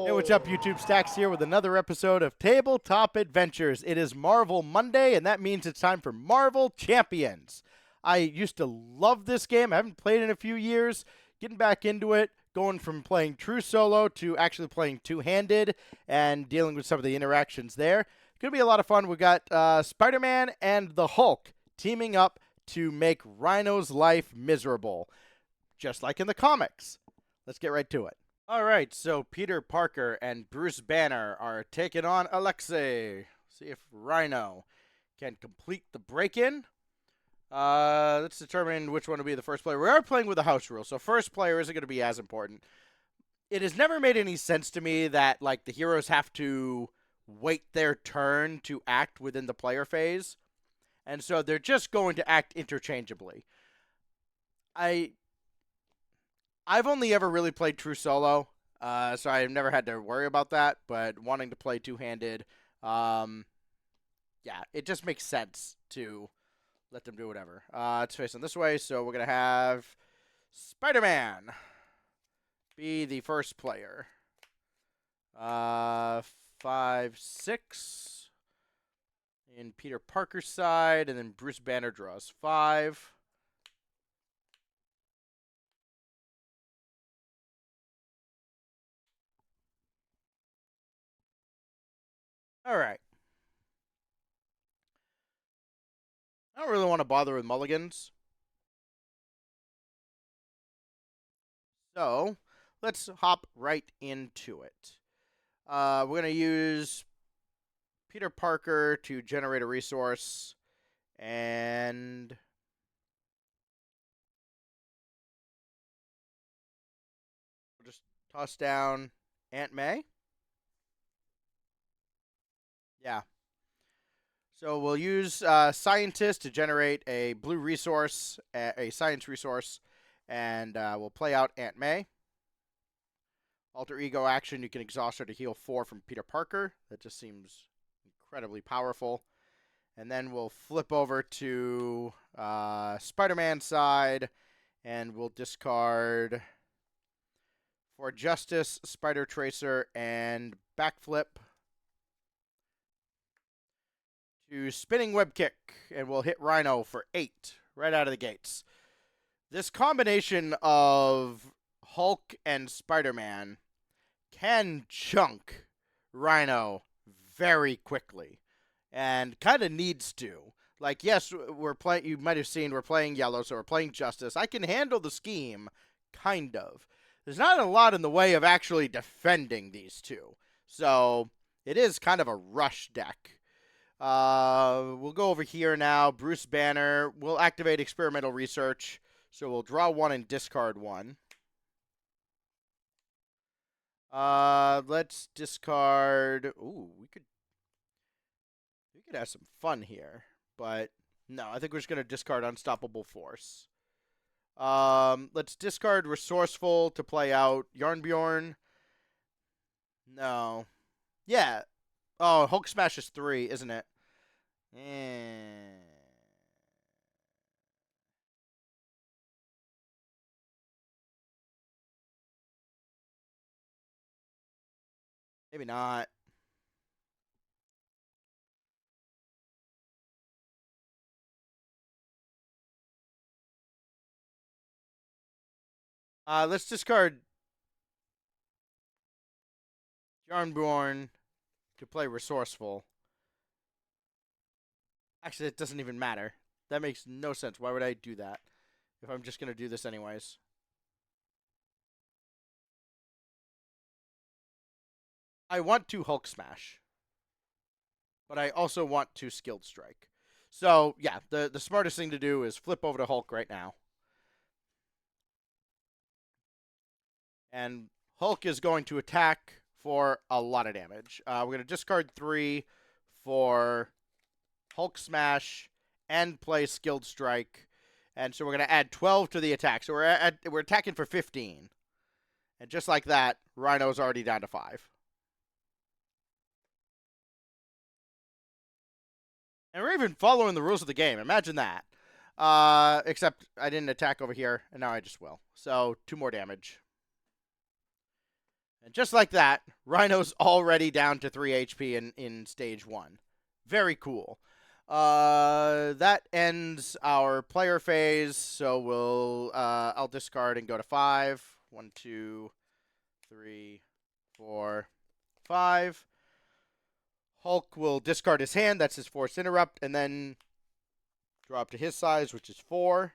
Hey, what's up, YouTube? Stax here with another episode of Tabletop Adventures. It is Marvel Monday, and that means it's time for Marvel Champions. I used to love this game. I haven't played in a few years. Getting back into it, going from playing true solo to actually playing two-handed and dealing with some of the interactions there. It's going to be a lot of fun. We got Spider-Man and the Hulk teaming up to make Rhino's life miserable, just like in the comics. Let's get right to it. All right, so Peter Parker and Bruce Banner are taking on Alexei. See if Rhino can complete the break-in. Let's determine which one will be the first player. We are playing with the house rule, so first player isn't going to be as important. It has never made any sense to me that like the heroes have to wait their turn to act within the player phase, and so they're just going to act interchangeably. I've only ever really played true solo, so I've never had to worry about that, but wanting to play two-handed, yeah, it just makes sense to let them do whatever. It's facing this way, so we're going to have Spider-Man be the first player. 5, 6 in Peter Parker's side, and then Bruce Banner draws 5. All right. I don't really want to bother with mulligans. So, let's hop right into it. We're going to use Peter Parker to generate a resource, and we'll just toss down Aunt May. Yeah. So we'll use Scientist to generate a blue resource, a science resource, and we'll play out Aunt May. Alter Ego action, you can exhaust her to heal 4 from Peter Parker. That just seems incredibly powerful. And then we'll flip over to Spider-Man's side, and we'll discard for Justice, Spider Tracer, and Backflip to Spinning Web Kick, and we'll hit Rhino for 8 right out of the gates. This combination of Hulk and Spider-Man can chunk Rhino very quickly, and kind of needs to. Like, yes, we're playing. You might have seen we're playing yellow, so we're playing Justice. I can handle the scheme, kind of. There's not a lot in the way of actually defending these two, so it is kind of a rush deck. We'll go over here now. Bruce Banner. We'll activate experimental research, so we'll draw 1 and discard 1. Let's discard. Ooh, we could have some fun here, but no, I think we're just gonna discard Unstoppable Force. Let's discard Resourceful to play out Yarnbjorn. No. Yeah. Oh, Hulk Smash is 3, isn't it? Maybe not. Let's discard Yarnbjorn to play Resourceful. Actually, it doesn't even matter. That makes no sense. Why would I do that if I'm just going to do this anyways? I want to Hulk Smash, but I also want to Skilled Strike. So, yeah, the smartest thing to do is flip over to Hulk right now. And Hulk is going to attack for a lot of damage. We're going to discard 3 for Hulk Smash and play Skilled Strike. And so we're going to add 12 to the attack. So we're attacking for 15. And just like that, Rhino's already down to 5. And we're even following the rules of the game. Imagine that. Except I didn't attack over here, and now I just will. So 2 more damage. And just like that, Rhino's already down to 3 HP in stage 1. Very cool. That ends our player phase, so I'll discard and go to 5. 1, 2, 3, 4, 5. Hulk will discard his hand, that's his forced interrupt, and then draw up to his size, which is 4.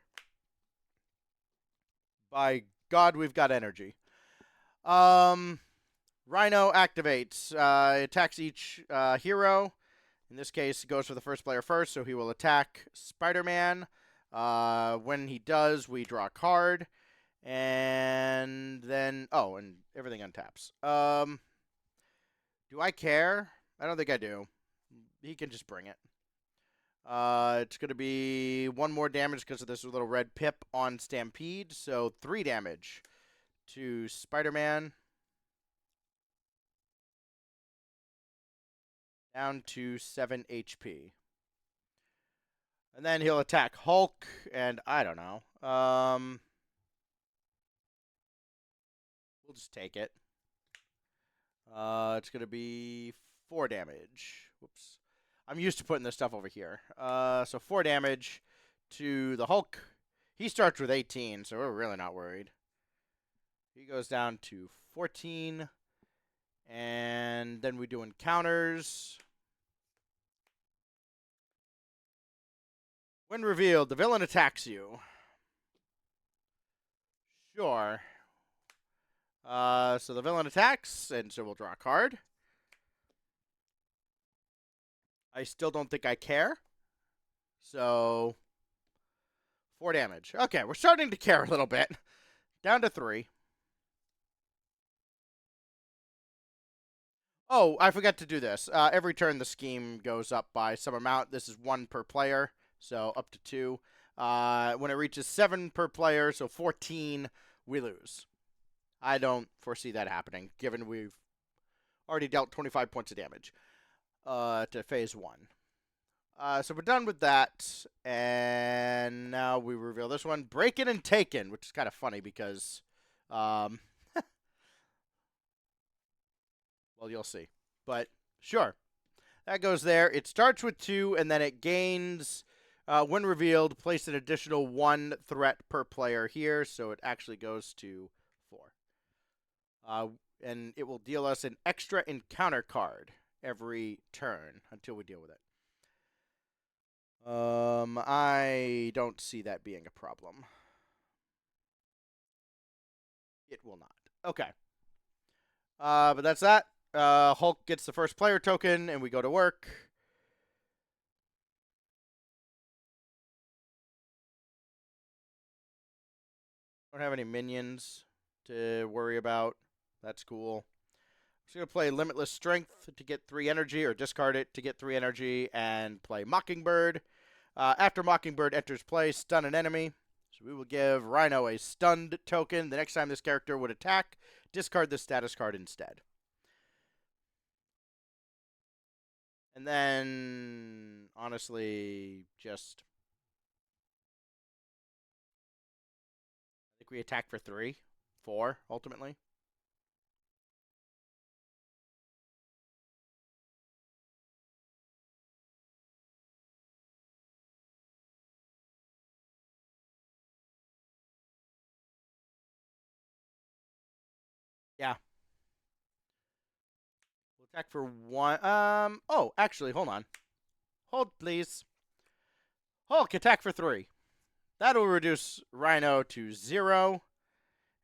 By God, we've got energy. Rhino activates. Attacks each hero. In this case, it goes for the first player first, so he will attack Spider-Man. When he does, we draw a card. And then... Oh, and everything untaps. Do I care? I don't think I do. He can just bring it. It's going to be 1 more damage because of this little red pip on Stampede. So 3 damage to Spider-Man. Down to 7 HP. And then he'll attack Hulk, and I don't know. We'll just take it. It's going to be 4 damage. Whoops. I'm used to putting this stuff over here. So 4 damage to the Hulk. He starts with 18, so we're really not worried. He goes down to 14. And then we do encounters. When revealed, the villain attacks you. Sure. So the villain attacks, and so we'll draw a card. I still don't think I care. So 4 damage. Okay, we're starting to care a little bit. Down to 3. Oh, I forgot to do this. Every turn the scheme goes up by some amount. This is 1 per player, so up to 2. When it reaches 7 per player, so 14, we lose. I don't foresee that happening, given we've already dealt 25 points of damage to phase 1. So we're done with that, and now we reveal this one. Breaking and Taken, which is kind of funny because... well, you'll see. But, sure. That goes there. It starts with 2, and then it gains, when revealed, place an additional 1 threat per player here, so it actually goes to 4. And it will deal us an extra encounter card every turn until we deal with it. I don't see that being a problem. It will not. Okay. But that's that. Hulk gets the first player token, and we go to work. Don't have any minions to worry about. That's cool. I'm just going to play Limitless Strength to get 3 energy, or discard it to get 3 energy, and play Mockingbird. After Mockingbird enters play, stun an enemy. So we will give Rhino a stunned token. The next time this character would attack, discard this status card instead. And then, honestly, just... I think we attack for 3, 4, ultimately. Yeah. We'll attack for 1. Oh, actually, hold on. Hold, please. Hulk, attack for 3. That'll reduce Rhino to 0.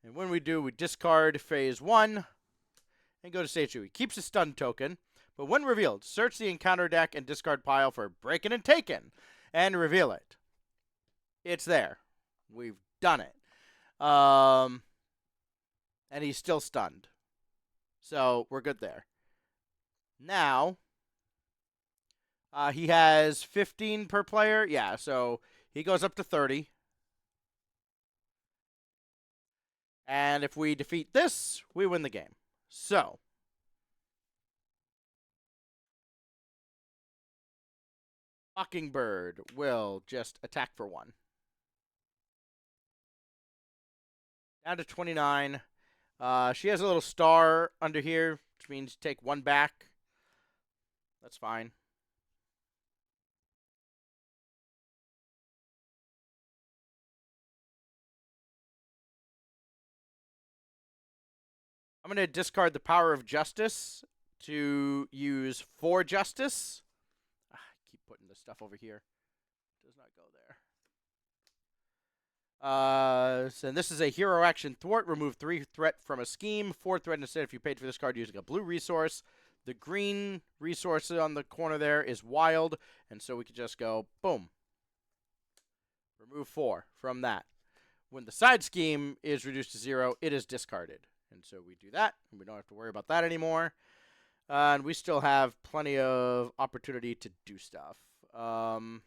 And when we do, we discard phase 1 and go to stage 2. He keeps a stun token, but when revealed, search the encounter deck and discard pile for Breaking and Taken and reveal it. It's there. We've done it. And he's still stunned. So we're good there. Now, he has 15 per player. Yeah, so he goes up to 30. And if we defeat this, we win the game. So, Mockingbird will just attack for 1. Down to 29. She has a little star under here, which means take one back. That's fine. I'm going to discard the Power of Justice to use 4 Justice. I keep putting this stuff over here. It does not go there. So this is a hero action thwart. Remove 3 threat from a scheme. 4 threat instead if you paid for this card using a blue resource. The green resource on the corner there is wild, and so we could just go, boom. Remove 4 from that. When the side scheme is reduced to 0, it is discarded. And so we do that, and we don't have to worry about that anymore. And we still have plenty of opportunity to do stuff. We're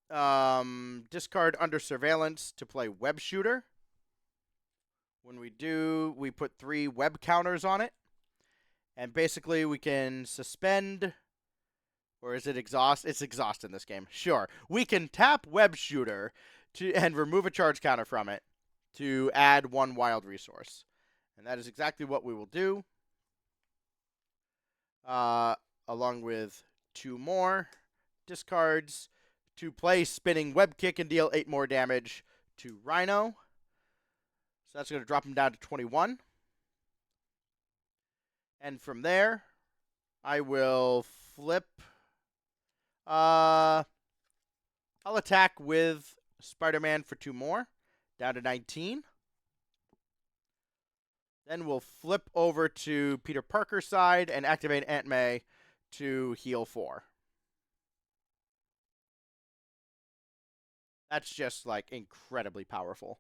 gonna discard Under Surveillance to play Web Shooter. When we do, we put 3 web counters on it. And basically, we can suspend... Or is it exhaust? It's exhaust in this game. Sure. We can tap Web Shooter and remove a charge counter from it to add 1 wild resource. And that is exactly what we will do. Along with 2 more discards to play Spinning Web Kick and deal 8 more damage to Rhino. So that's going to drop him down to 21. And from there, I will flip... I'll attack with Spider-Man for 2 more, down to 19. Then we'll flip over to Peter Parker's side and activate Aunt May to heal 4. That's just, like, incredibly powerful.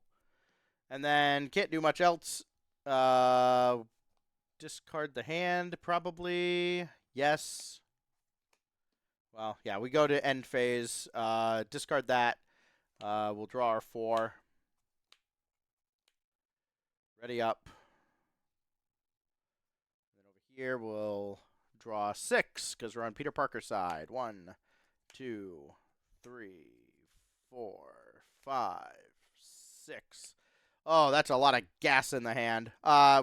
And then can't do much else. Discard the hand, probably. Yes. Well, yeah, we go to end phase. Discard that. We'll draw our 4. Ready up. And then over here, we'll draw 6, because we're on Peter Parker's side. 1, 2, 3, 4, 5, 6. Oh, that's a lot of gas in the hand.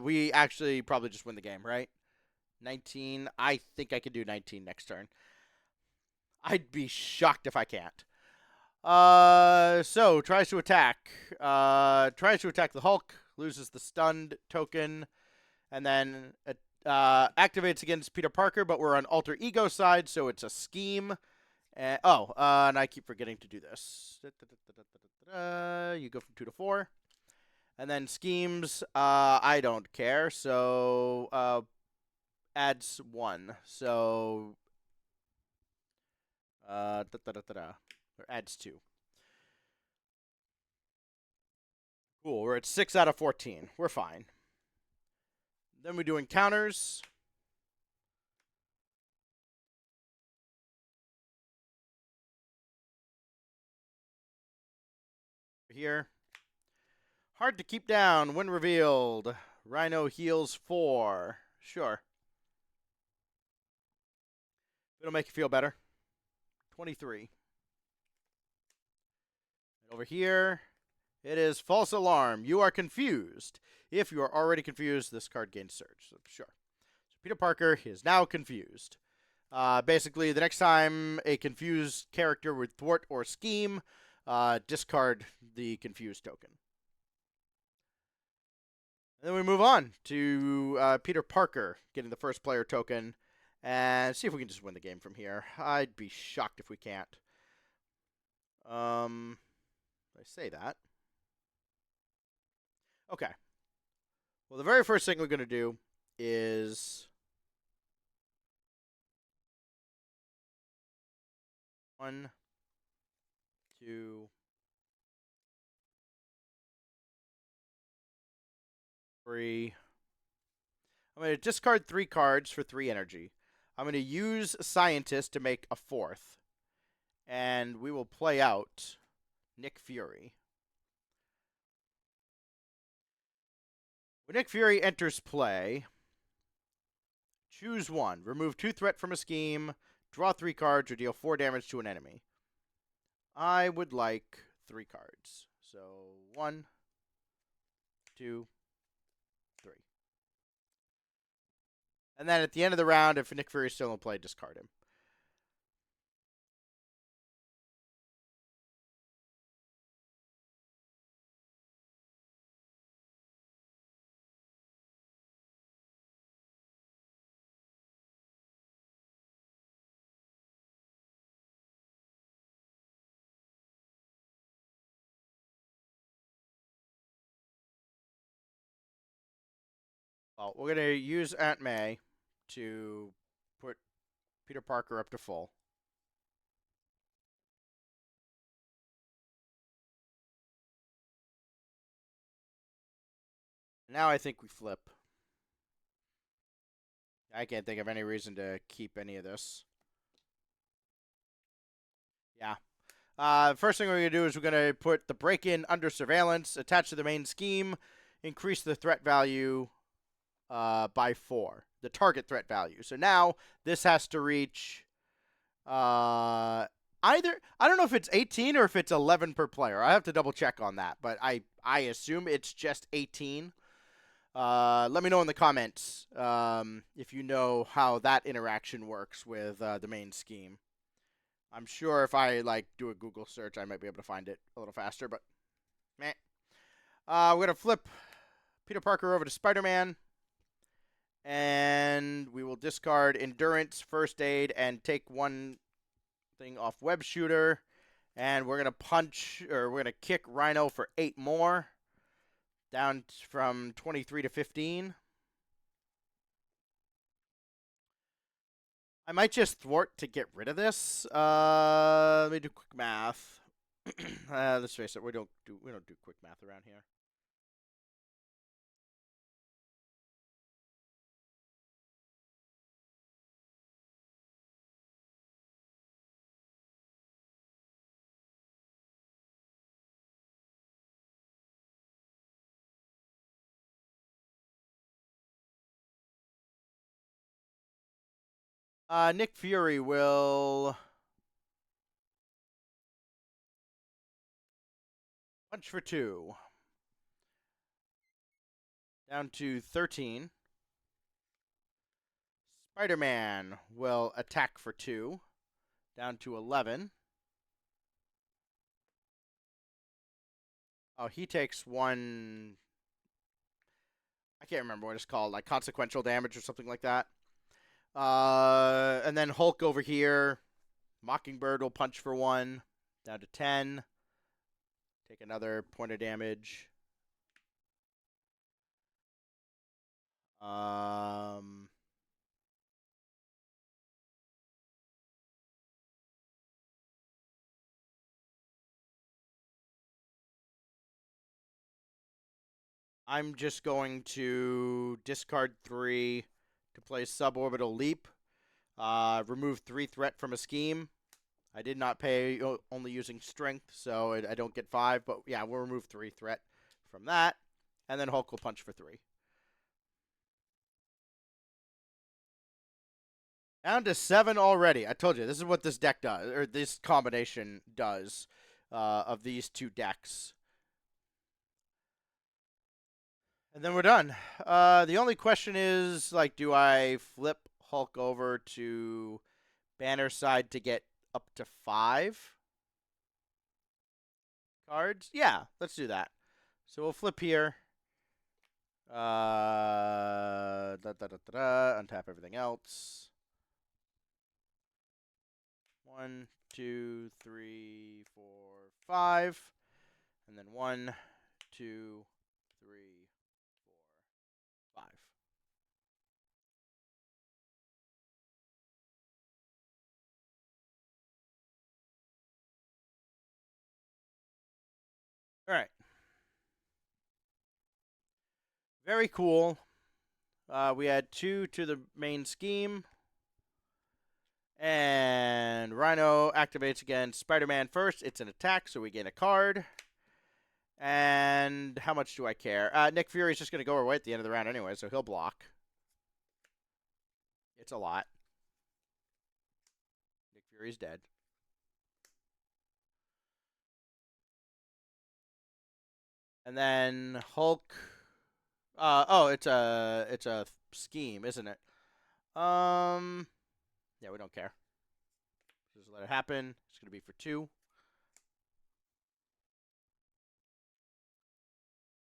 We actually probably just win the game, right? 19. I think I can do 19 next turn. I'd be shocked if I can't. So, tries to attack. Tries to attack the Hulk. Loses the stunned token. And then activates against Peter Parker, but we're on Alter Ego side, so it's a scheme. And I keep forgetting to do this. You go from 2 to 4. And then schemes, I don't care, so adds 1. So... or adds 2. Cool, we're at 6 out of 14. We're fine. Then we're doing counters. Here. Hard to keep down when revealed. Rhino heals 4. Sure. It'll make you feel better. 23. And over here, it is false alarm. You are confused. If you are already confused, this card gains surge. So, sure. So Peter Parker is now confused. Basically, the next time a confused character would thwart or scheme, discard the confused token. And then we move on to Peter Parker getting the first player token. And see if we can just win the game from here. I'd be shocked if we can't. I say that. Okay. Well, the very first thing we're going to do is... 1, 2, 3. I'm going to discard 3 cards for 3 energy. I'm going to use Scientist to make a 4th. And we will play out Nick Fury. When Nick Fury enters play, choose 1. Remove 2 threat from a scheme. draw 3 cards or deal 4 damage to an enemy. I would like 3 cards. So 1, 2, 3. And then at the end of the round, if Nick Fury is still in play, discard him. Well, we're going to use Aunt May to put Peter Parker up to full. Now I think we flip. I can't think of any reason to keep any of this. Yeah. First thing we're going to do is we're going to put the break-in under surveillance, attach to the main scheme, increase the threat value by 4, the target threat value. So now this has to reach either, I don't know if it's 18 or if it's 11 per player. I have to double check on that, but I assume it's just 18. Let me know in the comments if you know how that interaction works with the main scheme. I'm sure if I do a Google search, I might be able to find it a little faster, but meh. We're gonna flip Peter Parker over to Spider-Man, and we will discard Endurance, First Aid, and take 1 thing off Web Shooter, and we're gonna kick Rhino for 8 more, down from 23 to 15. I might just thwart to get rid of this. Let me do quick math. Let's face it, we don't do quick math around here. Nick Fury will punch for 2. Down to 13. Spider-Man will attack for 2. Down to 11. Oh, he takes 1. I can't remember what it's called, like consequential damage or something like that. And then Hulk over here. Mockingbird will punch for 1. Down to 10. Take another point of damage. I'm just going to discard 3 to play Suborbital Leap. Remove 3 threat from a scheme. I did not pay, only using strength, so I don't get 5. But yeah, we'll remove 3 threat from that. And then Hulk will punch for 3. Down to 7 already. I told you, this is what this deck does, or this combination does of these 2 decks. And then we're done. The only question is, do I flip Hulk over to Banner side to get up to 5 cards? Yeah, let's do that. So we'll flip here. Untap everything else. 1, 2, 3, 4, 5. And then 1, 2, 3, 4, 5. All right. Very cool. We add 2 to the main scheme. And Rhino activates against Spider-Man first. It's an attack, so we gain a card. And how much do I care? Nick Fury's just going to go away at the end of the round anyway, so he'll block. It's a lot. Fury's dead. And then Hulk. Oh, it's a scheme, isn't it? Yeah, we don't care. Just let it happen. It's gonna be for 2.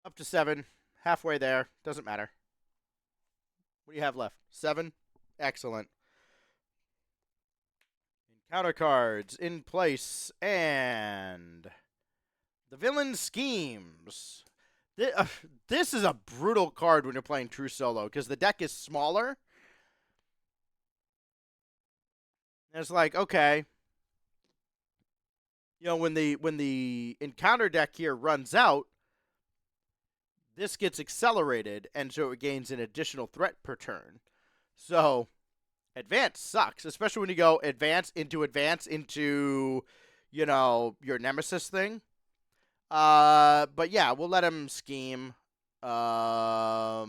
Up to 7. Halfway there. Doesn't matter. What do you have left? 7? Excellent. Encounter cards in place. And the villain schemes. This is a brutal card when you're playing true solo because the deck is smaller. And it's like, okay, you know, when the encounter deck here runs out, this gets accelerated, and so it gains an additional threat per turn. So advance sucks, especially when you go advance into, you know, your nemesis thing. But yeah, we'll let him scheme. So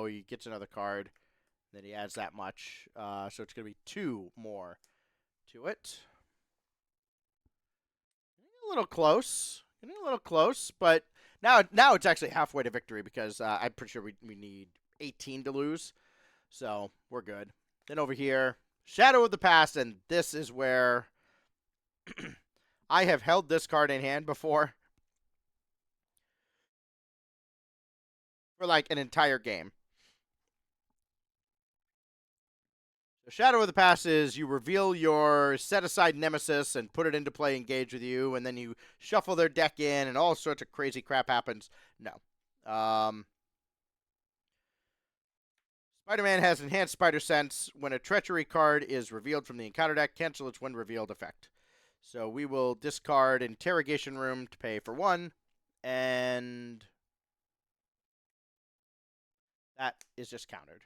he gets another card. Then he adds that much. So it's going to be 2 more to it. A little close. Getting a little close, but now it's actually halfway to victory because I'm pretty sure we need 18 to lose. So we're good. Then over here, Shadow of the Past, and this is where I have held this card in hand before for like an entire game. The Shadow of the Past is you reveal your set-aside nemesis and put it into play, engage with you, and then you shuffle their deck in, and all sorts of crazy crap happens. No. Spider-Man has Enhanced Spider Sense. When a Treachery card is revealed from the encounter deck, cancel its when revealed effect. So we will discard Interrogation Room to pay for 1, and that is just countered.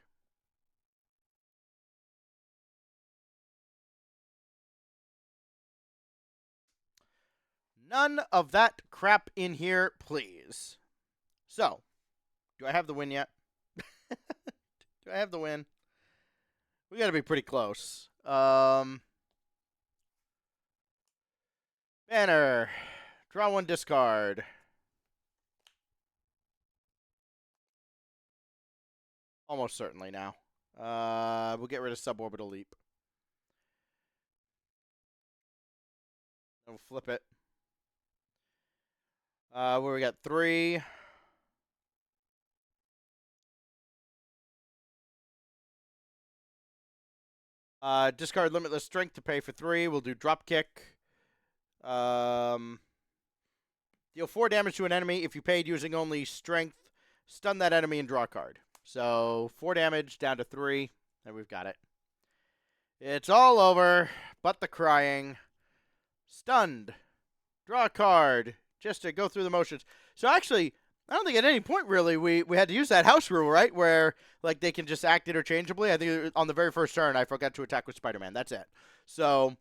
None of that crap in here, please. So, do I have the win yet? Do I have the win? We gotta be pretty close. Banner. Draw 1, discard. Almost certainly now. We'll get rid of Suborbital Leap. We'll flip it. Where we got 3. Discard Limitless Strength to pay for 3. We'll do Dropkick. Deal 4 damage to an enemy if you paid using only Strength. Stun that enemy and draw a card. So 4 damage down to 3, and we've got it. It's all over, but the crying. Stunned. Draw a card. Just to go through the motions. So actually, I don't think at any point really we had to use that house rule, right? Where like they can just act interchangeably. I think on the very first turn I forgot to attack with Spider-Man. That's it. So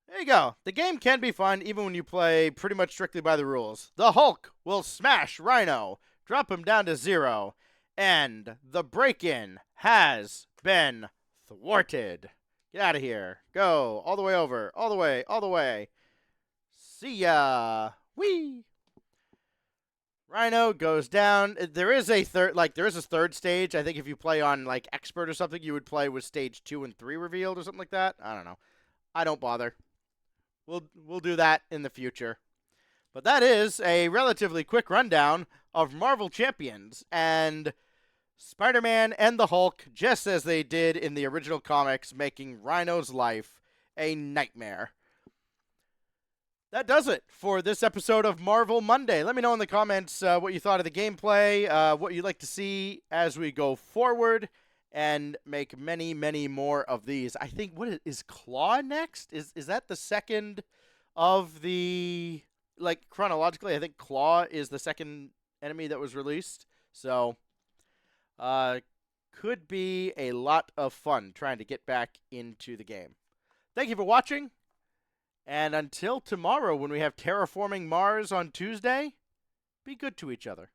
there you go. The game can be fun even when you play pretty much strictly by the rules. The Hulk will smash Rhino, drop him down to 0, and the break-in has been thwarted. Get out of here. Go all the way over. All the way. All the way. See ya. Whee! Rhino goes down. There is a third stage. I think if you play on like expert or something, you would play with stage 2 and 3 revealed or something like that. I don't know. I don't bother. We'll do that in the future. But that is a relatively quick rundown of Marvel Champions and Spider-Man and the Hulk, just as they did in the original comics, making Rhino's life a nightmare. That does it for this episode of Marvel Monday. Let me know in the comments what you thought of the gameplay, what you'd like to see as we go forward, and make many, many more of these. I think, what is Claw next? Is that the second of the, like, chronologically, I think Claw is the second enemy that was released. So, could be a lot of fun trying to get back into the game. Thank you for watching. And until tomorrow when we have Terraforming Mars on Tuesday, be good to each other.